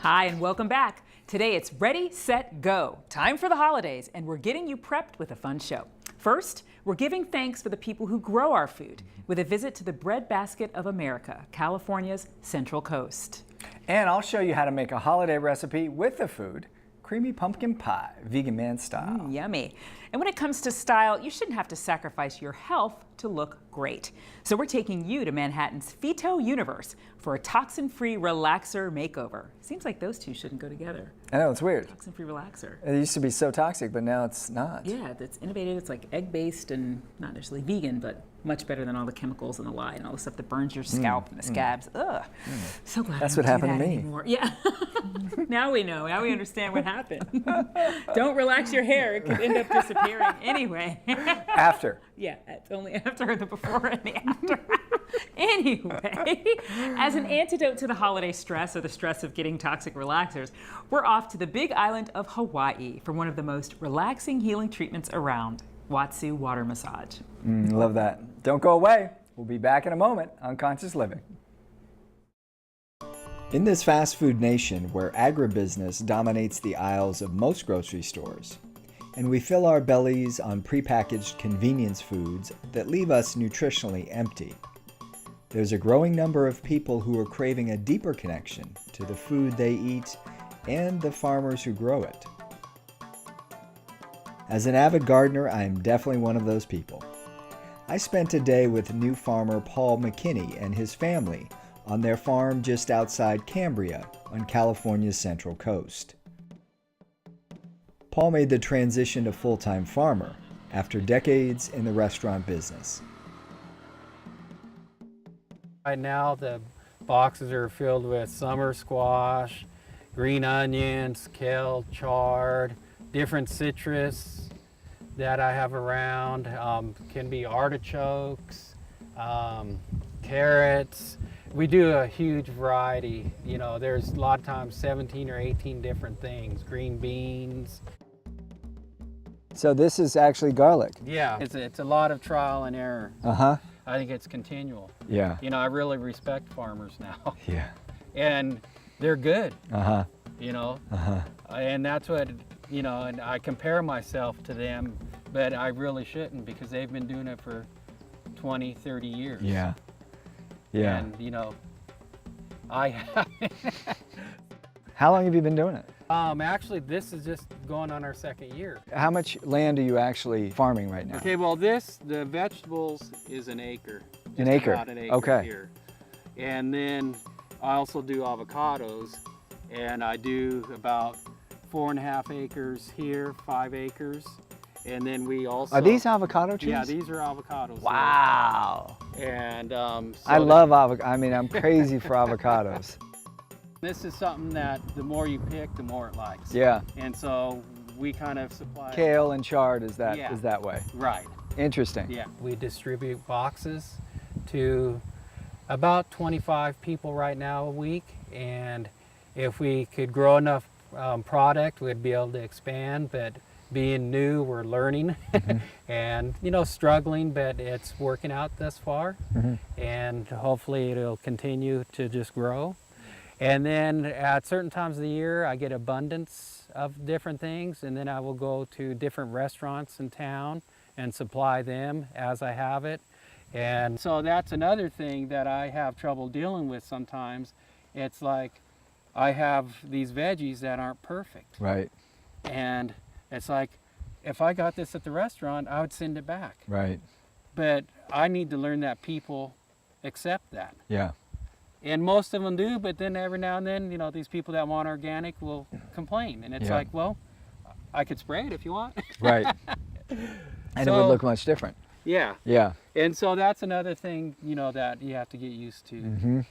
Hi, and welcome back. Today it's ready, set, go. Time for the holidays, and we're getting you prepped with a fun show. First, we're giving thanks for the people who grow our food with a visit to the breadbasket of America, California's Central Coast. And I'll show you how to make a holiday recipe with the food, creamy pumpkin pie, vegan man style. Yummy. And when it comes to style, you shouldn't have to sacrifice your health to look great. So we're taking you to Manhattan's Phyto universe for a toxin-free relaxer makeover. Seems like those two shouldn't go together. I know, it's weird. Toxin-free relaxer. It used to be so toxic, but now it's not. Yeah, it's innovative. It's like egg-based and not necessarily vegan, but much better than all the chemicals and the lye and all the stuff that burns your scalp and the scabs. Ugh. So glad That's I don't what happened do that to me. anymore. Yeah. Now we know. Now we understand what happened. Don't relax your hair. It could end up disappearing anyway. After. Yeah, it's only after the before and the after. Anyway, as an antidote to the holiday stress or the stress of getting toxic relaxers, we're off to the big island of Hawaii for one of the most relaxing healing treatments around, Watsu water massage. Love that. Don't go away. We'll be back in a moment on Conscious Living. In this fast food nation where agribusiness dominates the aisles of most grocery stores, and we fill our bellies on prepackaged convenience foods that leave us nutritionally empty, there's a growing number of people who are craving a deeper connection to the food they eat and the farmers who grow it. As an avid gardener, I am definitely one of those people. I spent a day with new farmer Paul McKinney and his family on their farm just outside Cambria on California's Central Coast. Paul made the transition to full-time farmer after decades in the restaurant business. Right now the boxes are filled with summer squash, green onions, kale, chard, different citrus that I have around. Can be artichokes, carrots. We do a huge variety. You know, there's a lot of times 17 or 18 different things, green beans. So this is actually garlic. Yeah, it's a lot of trial and error. I think it's continual. Yeah. You know, I really respect farmers now. Yeah. And they're good. You know, and that's what, you know, and I compare myself to them, but I really shouldn't because they've been doing it for 20, 30 years. Yeah. Yeah. And, you know, I haven't. How long have you been doing it? Actually, this is just going on our second year. How much land are you actually farming right now? Okay, well, the vegetables is an acre. An acre? About an acre Okay. here. And then I also do avocados, and I do about 4.5 acres here, 5 acres. And then we also... Are these avocado trees? Yeah, these are avocados. Wow. And I love avocado. I mean, I'm crazy for avocados. this is something that the more you pick, the more it likes. Yeah. And so we kind of supply... Kale and chard is that Yeah. is that way. Right. Interesting. Yeah. We distribute boxes to about 25 people right now a week. And if we could grow enough product, we'd be able to expand. But being new, we're learning and, you know, struggling, but it's working out thus far. And hopefully it'll continue to just grow. And then at certain times of the year, I get abundance of different things, and then I will go to different restaurants in town and supply them as I have it. And so that's another thing that I have trouble dealing with sometimes. It's like I have these veggies that aren't perfect. Right. And it's like, if I got this at the restaurant, I would send it back. Right. But I need to learn that people accept that. Yeah. And most of them do, but then every now and then, you know, these people that want organic will complain. And it's like, well, I could spray it if you want. Right. And it would look much different. Yeah. Yeah. And so that's another thing, you know, that you have to get used to.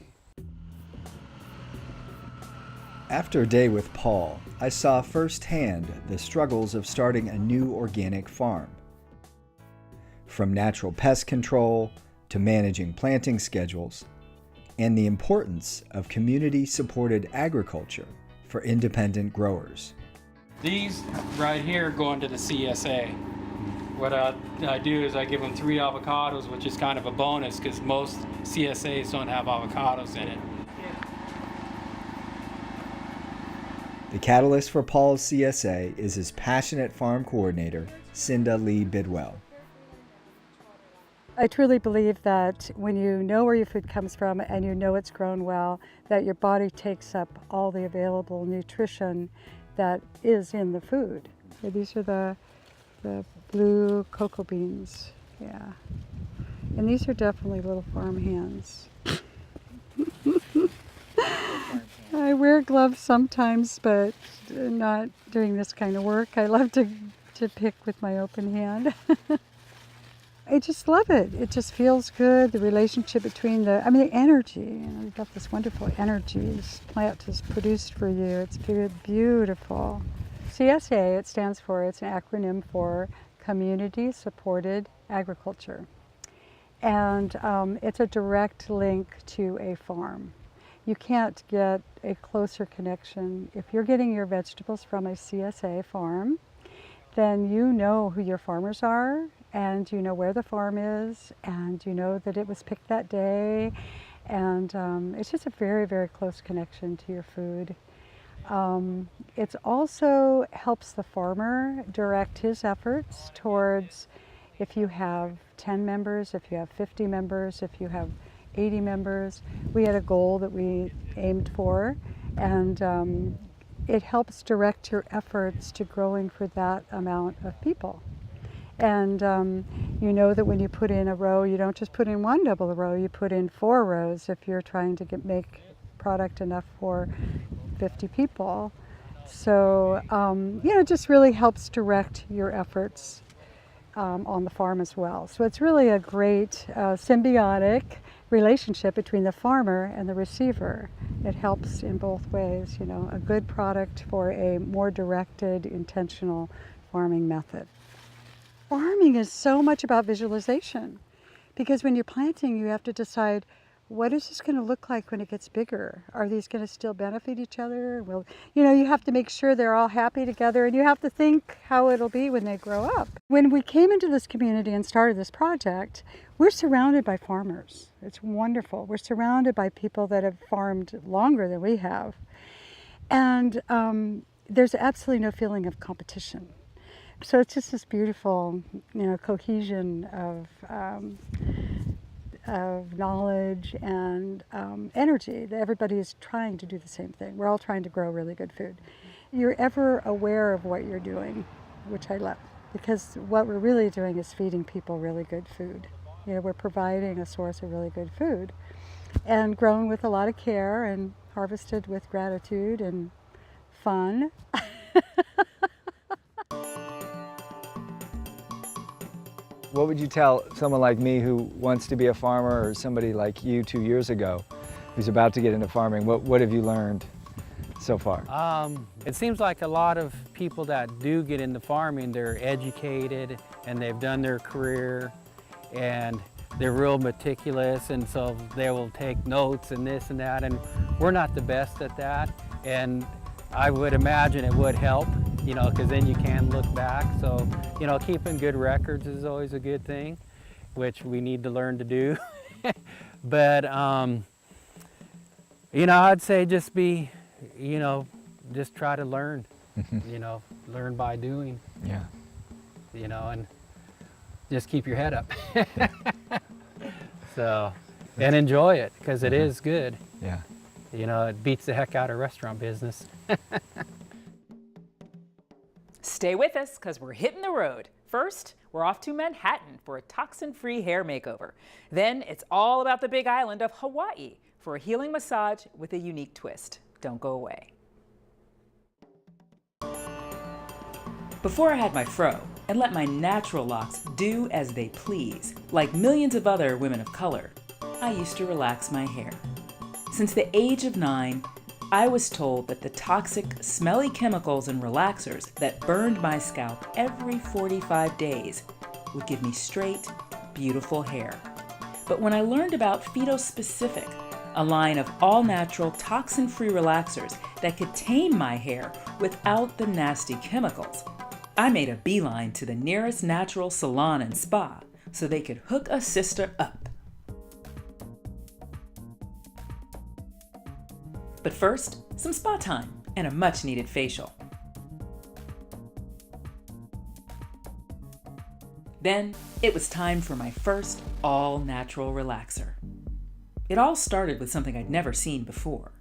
After a day with Paul, I saw firsthand the struggles of starting a new organic farm. From natural pest control to managing planting schedules, and the importance of community-supported agriculture for independent growers. These right here go into the CSA. What I do is I give them 3 avocados, which is kind of a bonus because most CSAs don't have avocados in it. The catalyst for Paul's CSA is his passionate farm coordinator, Cinda Lee Bidwell. I truly believe that when you know where your food comes from and you know it's grown well, that your body takes up all the available nutrition that is in the food. So these are the blue cocoa beans, yeah. And these are definitely little farm hands. I wear gloves sometimes, but not doing this kind of work. I love to pick with my open hand. I just love it. It just feels good. The relationship between the energy. You've got this wonderful energy this plant has produced for you. It's beautiful. CSA, it stands for, it's an acronym for Community Supported Agriculture. And it's a direct link to a farm. You can't get a closer connection. If you're getting your vegetables from a CSA farm, then you know who your farmers are, and you know where the farm is, and you know that it was picked that day, and it's just a very, very close connection to your food. It also helps the farmer direct his efforts towards, if you have 10 members, if you have 50 members, if you have 80 members. We had a goal that we aimed for, and it helps direct your efforts to growing for that amount of people. And you know that when you put in a row, you don't just put in 1 double row, you put in 4 rows if you're trying to make product enough for 50 people. So, it just really helps direct your efforts on the farm as well. So it's really a great symbiotic relationship between the farmer and the receiver. It helps in both ways, a good product for a more directed, intentional farming method. Farming is so much about visualization, because when you're planting, you have to decide, what is this going to look like when it gets bigger? Are these going to still benefit each other? Well, you have to make sure they're all happy together, and you have to think how it'll be when they grow up. When we came into this community and started this project, we're surrounded by farmers. It's wonderful. We're surrounded by people that have farmed longer than we have. And there's absolutely no feeling of competition. So it's just this beautiful, cohesion of knowledge and energy that everybody is trying to do the same thing. We're all trying to grow really good food. You're ever aware of what you're doing, which I love, because what we're really doing is feeding people really good food. We're providing a source of really good food, and grown with a lot of care and harvested with gratitude and fun. What would you tell someone like me who wants to be a farmer, or somebody like you 2 years ago who's about to get into farming? What have you learned so far? It seems like a lot of people that do get into farming, they're educated and they've done their career and they're real meticulous, and so they will take notes and this and that, and we're not the best at that. And I would imagine it would help, because then you can look back. So, keeping good records is always a good thing, which we need to learn to do. But, I'd say just be, just try to learn, learn by doing. Yeah. And just keep your head up. So, and enjoy it, because it is good. Yeah. It beats the heck out of restaurant business. Stay with us, because we're hitting the road. First, we're off to Manhattan for a toxin-free hair makeover. Then it's all about the big island of Hawaii for a healing massage with a unique twist. Don't go away. Before I had my fro and let my natural locks do as they please, like millions of other women of color, I used to relax my hair. Since the age of 9, I was told that the toxic, smelly chemicals and relaxers that burned my scalp every 45 days would give me straight, beautiful hair. But when I learned about phytospecific, a line of all-natural, toxin-free relaxers that could tame my hair without the nasty chemicals. I made a beeline to the nearest natural salon and spa so they could hook a sister up. But first, some spa time and a much-needed facial. Then, it was time for my first all-natural relaxer. It all started with something I'd never seen before.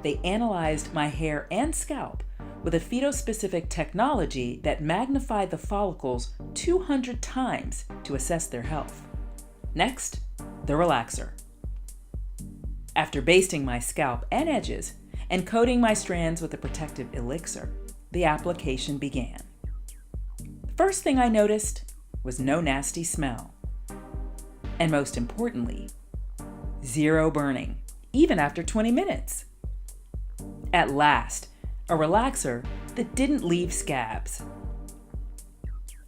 They analyzed my hair and scalp with a phytospecific technology that magnified the follicles 200 times to assess their health. Next, the relaxer. After basting my scalp and edges and coating my strands with a protective elixir, the application began. First thing I noticed was no nasty smell. And most importantly, zero burning, even after 20 minutes. At last, a relaxer that didn't leave scabs.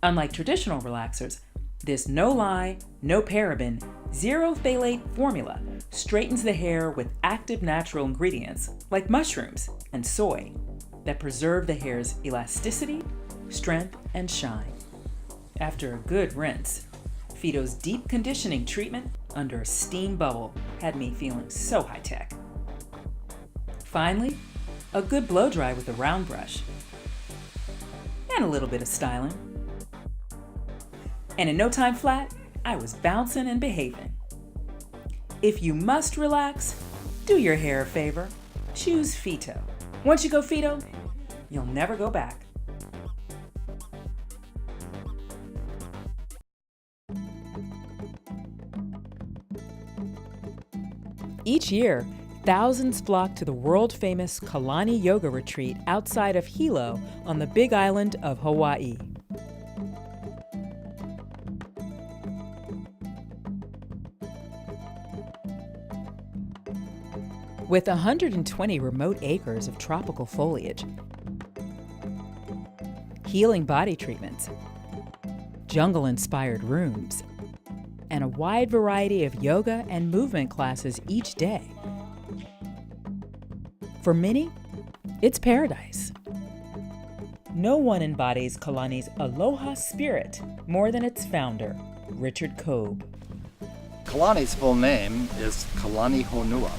Unlike traditional relaxers, this no lye, no paraben, zero phthalate formula straightens the hair with active natural ingredients like mushrooms and soy that preserve the hair's elasticity, strength, and shine. After a good rinse, Fido's deep conditioning treatment under a steam bubble had me feeling so high-tech. Finally, a good blow dry with a round brush, and a little bit of styling. And in no time flat, I was bouncing and behaving. If you must relax, do your hair a favor. Choose Fito. Once you go Fito, you'll never go back. Each year, thousands flock to the world-famous Kalani yoga retreat outside of Hilo on the Big Island of Hawaii. With 120 remote acres of tropical foliage, healing body treatments, jungle-inspired rooms, and a wide variety of yoga and movement classes each day. For many, it's paradise. No one embodies Kalani's aloha spirit more than its founder, Richard Kobe. Kalani's full name is Kalani Honua,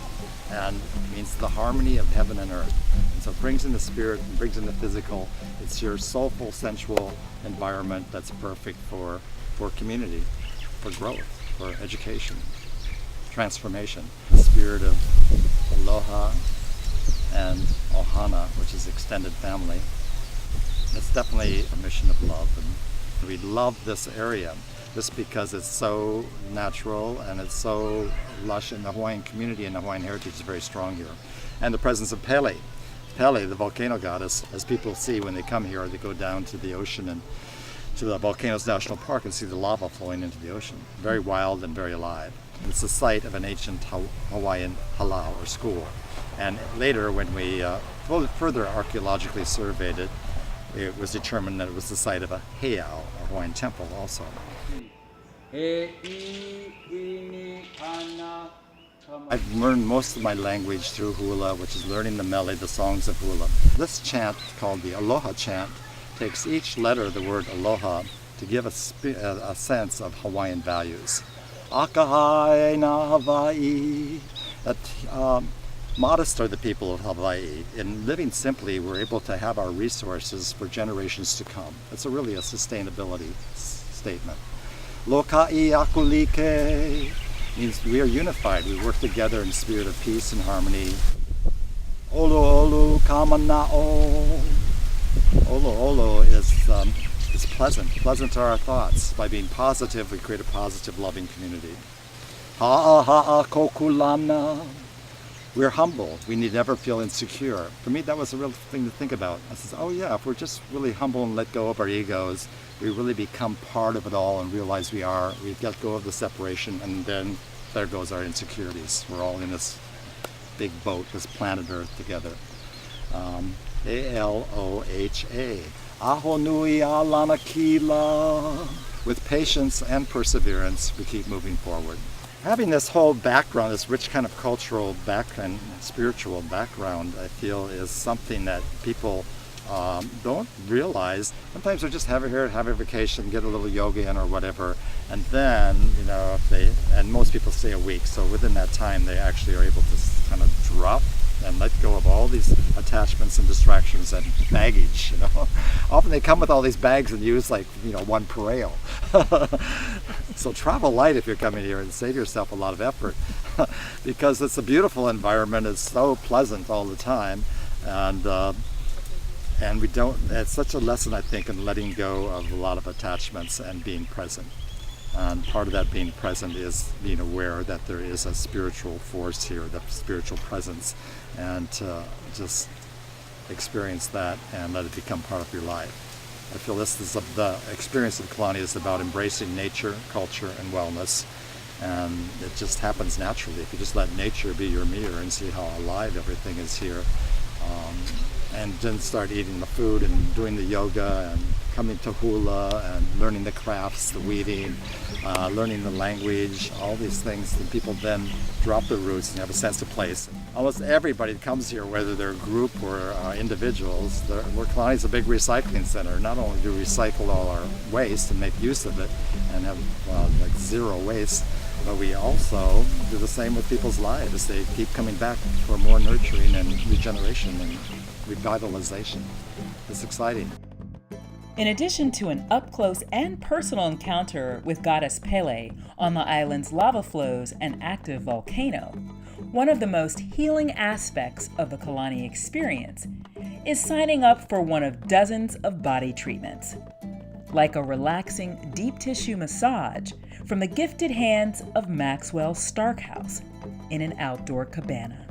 and means the harmony of heaven and earth. And so it brings in the spirit, and brings in the physical. It's your soulful, sensual environment that's perfect for community, for growth, for education, transformation. The spirit of aloha and ohana, which is extended family. It's definitely a mission of love, and we love this area just because it's so natural and it's so lush, and the Hawaiian community and the Hawaiian heritage is very strong here. And the presence of Pele. Pele, the volcano goddess, as people see when they come here, they go down to the ocean and to the Volcanoes National Park and see the lava flowing into the ocean. Very wild and very alive. It's the site of an ancient Hawaiian halau, or school. And later, when we further archaeologically surveyed it, it was determined that it was the site of a heiau, a Hawaiian temple also. I've learned most of my language through hula, which is learning the mele, the songs of hula. This chant, called the Aloha chant, takes each letter of the word aloha to give a sense of Hawaiian values. Akahai na Hawaii. That modest are the people of Hawaii. In living simply, we're able to have our resources for generations to come. It's really a sustainability statement. Loka'i akulike means we are unified. We work together in a spirit of peace and harmony. Olo olo kamana'o. Olo olo is pleasant. Pleasant are our thoughts. By being positive, we create a positive, loving community. Ha'a ha'a kokulana. We're humble. We need never feel insecure. For me, that was a real thing to think about. I said, oh yeah, if we're just really humble and let go of our egos, we really become part of it all and realize we let go of the separation, and then there goes our insecurities. We're all in this big boat, this planet Earth together. A-L-O-H-A. Aho nui alana kila. With patience and perseverance, we keep moving forward. having this whole background, this rich kind of cultural background, spiritual background, I feel is something that people don't realize. Sometimes they're just have a vacation, get a little yoga in or whatever, and then, and most people stay a week, so within that time they actually are able to kind of drop and let go of all these attachments and distractions and baggage. Often they come with all these bags and use one pareo. So travel light if you're coming here and save yourself a lot of effort because it's a beautiful environment. It's so pleasant all the time, and it's such a lesson, I think, in letting go of a lot of attachments and being present. And part of that being present is being aware that there is a spiritual force here, the spiritual presence, and just experience that and let it become part of your life. I feel the experience of Kalani is about embracing nature, culture, and wellness. And it just happens naturally. If you just let nature be your mirror and see how alive everything is here, and then start eating the food and doing the yoga and coming to hula and learning the crafts, the weaving, learning the language, all these things, and people then drop their roots and have a sense of place. Almost everybody that comes here, whether they're a group or individuals, Kalani is a big recycling center. Not only do we recycle all our waste and make use of it and have zero waste, but we also do the same with people's lives. They keep coming back for more nurturing and regeneration and revitalization. It's exciting. In addition to an up-close and personal encounter with goddess Pele on the island's lava flows and active volcano, one of the most healing aspects of the Kalani experience is signing up for one of dozens of body treatments, like a relaxing deep tissue massage from the gifted hands of Maxwell Starkhouse in an outdoor cabana.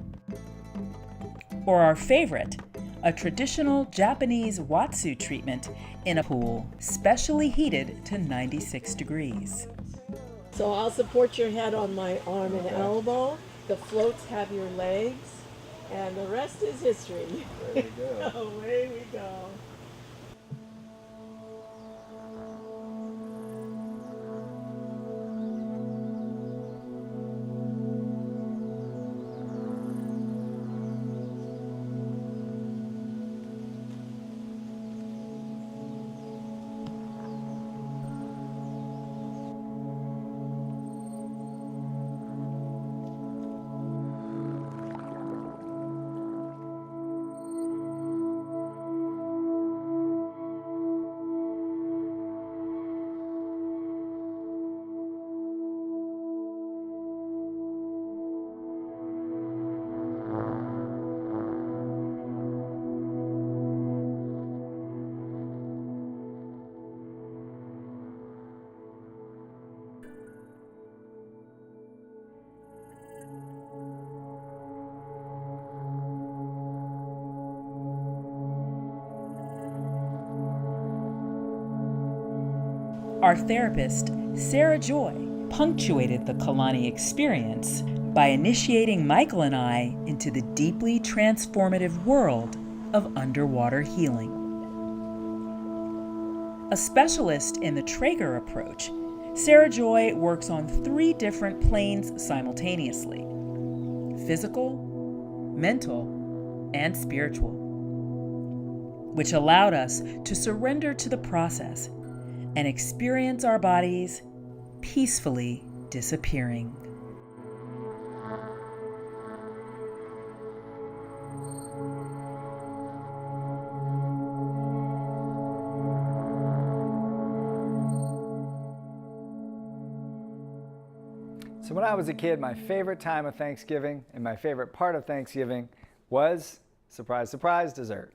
Or our favorite, a traditional Japanese Watsu treatment in a pool specially heated to 96 degrees. So I'll support your head on my arm and elbow. The floats have your legs, and the rest is history. There we go. Away we go. Our therapist, Sarah Joy, punctuated the Kalani experience by initiating Michael and I into the deeply transformative world of underwater healing. A specialist in the Traeger approach, Sarah Joy works on 3 different planes simultaneously: physical, mental, and spiritual, which allowed us to surrender to the process and experience our bodies peacefully disappearing. So when I was a kid, my favorite time of Thanksgiving and my favorite part of Thanksgiving was, surprise, surprise, dessert.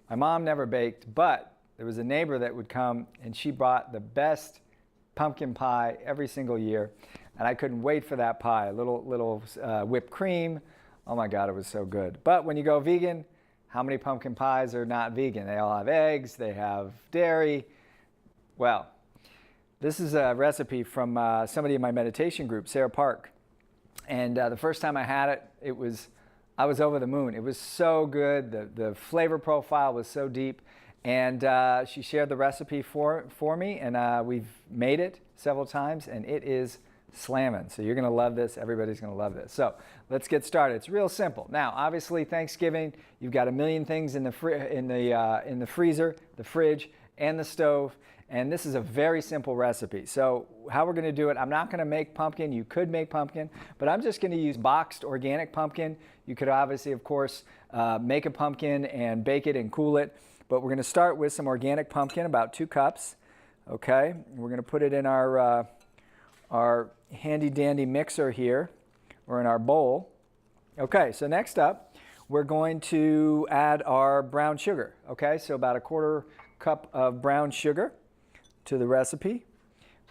My mom never baked, but there was a neighbor that would come and she brought the best pumpkin pie every single year. And I couldn't wait for that pie. A little whipped cream. Oh my God, it was so good. But when you go vegan, how many pumpkin pies are not vegan? They all have eggs, they have dairy. Well, this is a recipe from somebody in my meditation group, Sarah Park. And the first time I had it, I was over the moon. It was so good. The flavor profile was so deep. And she shared the recipe for me, and we've made it several times, and it is slamming. So you're going to love this. Everybody's going to love this. So let's get started. It's real simple. Now, obviously, Thanksgiving, you've got a million things in the freezer, the fridge, and the stove. And this is a very simple recipe. So how we're going to do it, I'm not going to make pumpkin. You could make pumpkin, but I'm just going to use boxed organic pumpkin. You could obviously, of course, make a pumpkin and bake it and cool it. But we're going to start with some organic pumpkin, about 2 cups. Okay, we're going to put it in our handy dandy mixer here, or in our bowl. Okay, so next up, we're going to add our brown sugar. Okay, so about 1/4 cup of brown sugar to the recipe.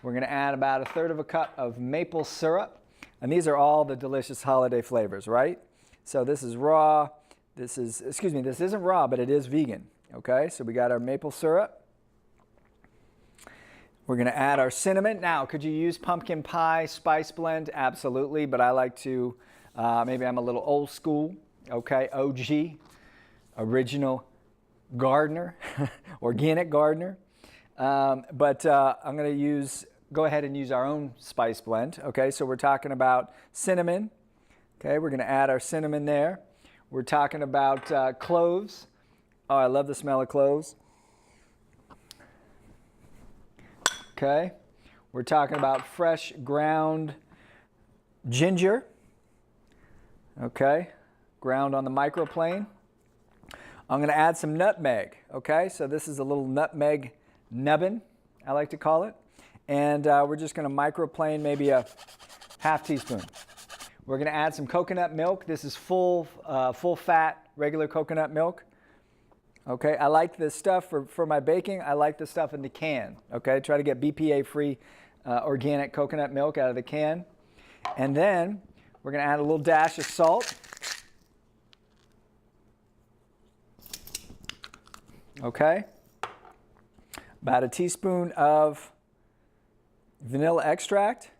We're going to add about 1/3 cup of maple syrup. And these are all the delicious holiday flavors, right? So this is raw. This isn't raw, but it is vegan. Okay, so we got our maple syrup. We're going to add our cinnamon. Now, could you use pumpkin pie spice blend? Absolutely, but I like to, maybe I'm a little old school. Okay, OG, original gardener, organic gardener. But I'm going to go ahead and use our own spice blend. Okay, so we're talking about cinnamon. Okay, we're going to add our cinnamon there. We're talking about cloves. Oh, I love the smell of cloves. Okay, we're talking about fresh ground ginger. Okay, ground on the microplane. I'm going to add some nutmeg. Okay, so this is a little nutmeg nubbin, I like to call it. And we're just going to microplane maybe a 1/2 teaspoon. We're going to add some coconut milk. This is full fat, regular coconut milk. Okay, I like this stuff for my baking. I like the stuff in the can. Okay, try to get BPA-free organic coconut milk out of the can. And then we're going to add a little dash of salt. Okay, about 1 teaspoon of vanilla extract,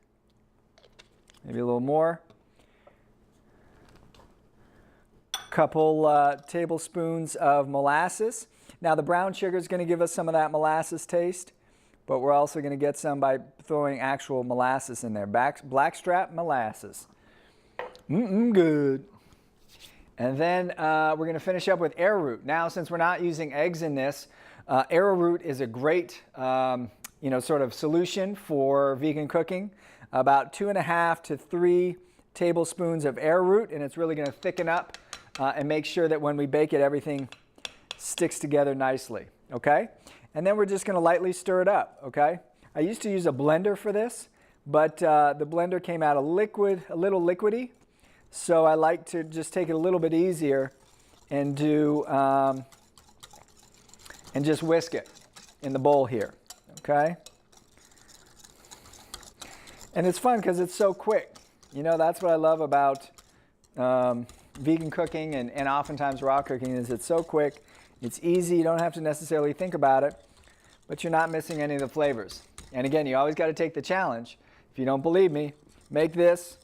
maybe a little more. Couple tablespoons of molasses. Now the brown sugar is going to give us some of that molasses taste, but we're also going to get some by throwing actual molasses in there. Blackstrap molasses. Good. And then we're going to finish up with arrowroot. Now, since we're not using eggs in this, arrowroot is a great sort of solution for vegan cooking. About 2.5 to 3 tablespoons of arrowroot, and it's really going to thicken up and make sure that when we bake it, everything sticks together nicely, okay? And then we're just going to lightly stir it up, okay? I used to use a blender for this, but the blender came out a little liquidy, so I like to just take it a little bit easier and do and just whisk it in the bowl here, okay? And it's fun because it's so quick. You know, that's what I love about vegan cooking and oftentimes raw cooking is it's so quick, it's easy, you don't have to necessarily think about it, but you're not missing any of the flavors. And again, you always got to take the challenge. If you don't believe me, make this,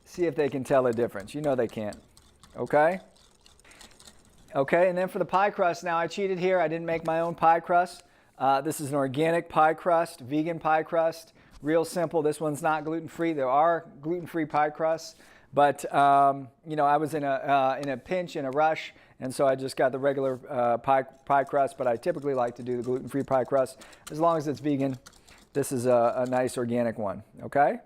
see if they can tell a difference. You know they can't, okay? Okay, and then for the pie crust, now I cheated here, I didn't make my own pie crust. This is an organic pie crust, vegan pie crust, real simple. This one's not gluten-free. There are gluten-free pie crusts. But, I was in a pinch, in a rush, and so I just got the regular pie crust, but I typically like to do the gluten-free pie crust. As long as it's vegan, this is a nice organic one, okay?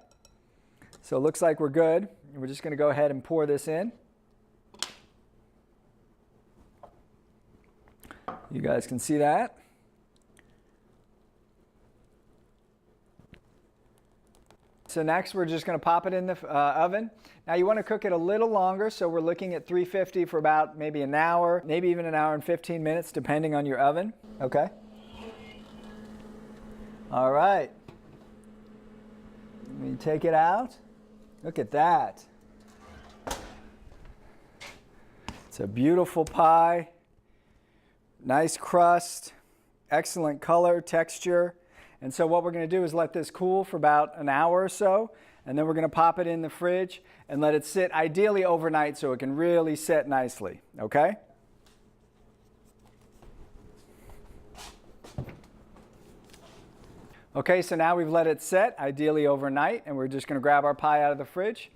So it looks like we're good. We're just going to go ahead and pour this in. You guys can see that. So next we're just going to pop it in the oven. Now you want to cook it a little longer, so we're looking at 350 for about maybe an hour, maybe even an hour and 15 minutes depending on your oven. Okay. All right. Let me take it out. Look at that. It's a beautiful pie. Nice crust, excellent color, texture. And so what we're going to do is let this cool for about an hour or so, and then we're going to pop it in the fridge and let it sit ideally overnight so it can really set nicely, okay? Okay, so now we've let it set, ideally overnight, and we're just going to grab our pie out of the fridge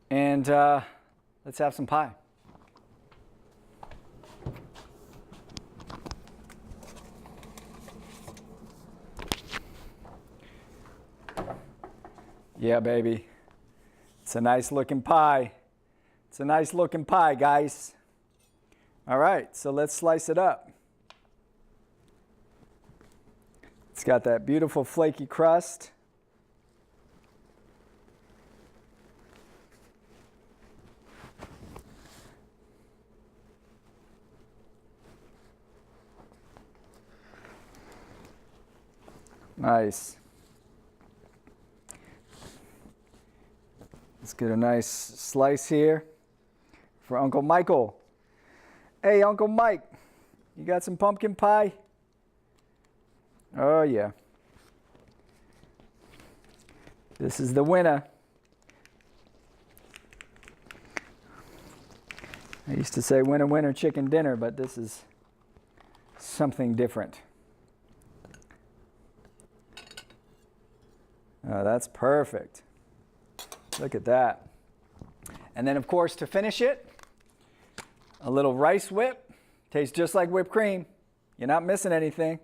and let's have some pie. Yeah, baby. It's a nice looking pie. It's a nice looking pie, guys. All right, so let's slice it up. It's got that beautiful flaky crust. Nice. Let's get a nice slice here for Uncle Michael. Hey, Uncle Mike, you got some pumpkin pie? Oh, yeah. This is the winner. I used to say winner, winner, chicken dinner, but this is something different. Oh, that's perfect. Look at that. And then, of course, to finish it, a little rice whip. Tastes just like whipped cream. You're not missing anything.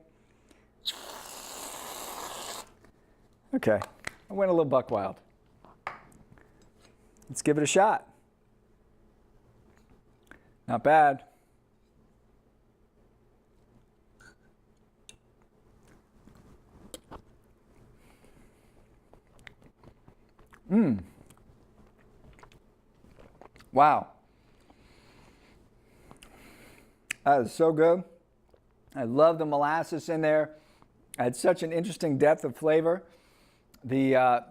Okay, I went a little buck wild. Let's give it a shot. Not bad. Wow. That is so good. I love the molasses in there. I had such an interesting depth of flavor. The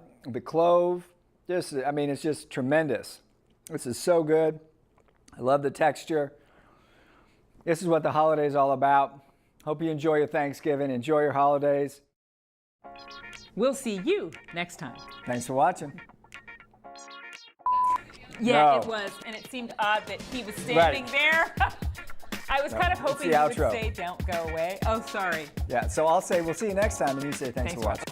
clove, it's just tremendous. This is so good. I love the texture. This is what the holiday is all about. Hope you enjoy your Thanksgiving. Enjoy your holidays. We'll see you next time. Thanks for watching. Yeah, No. it was, and it seemed odd that he was standing there. I was kind of hoping he would outro. say, "Don't go away." Oh, sorry. Yeah, so I'll say we'll see you next time, and you say thanks for watching.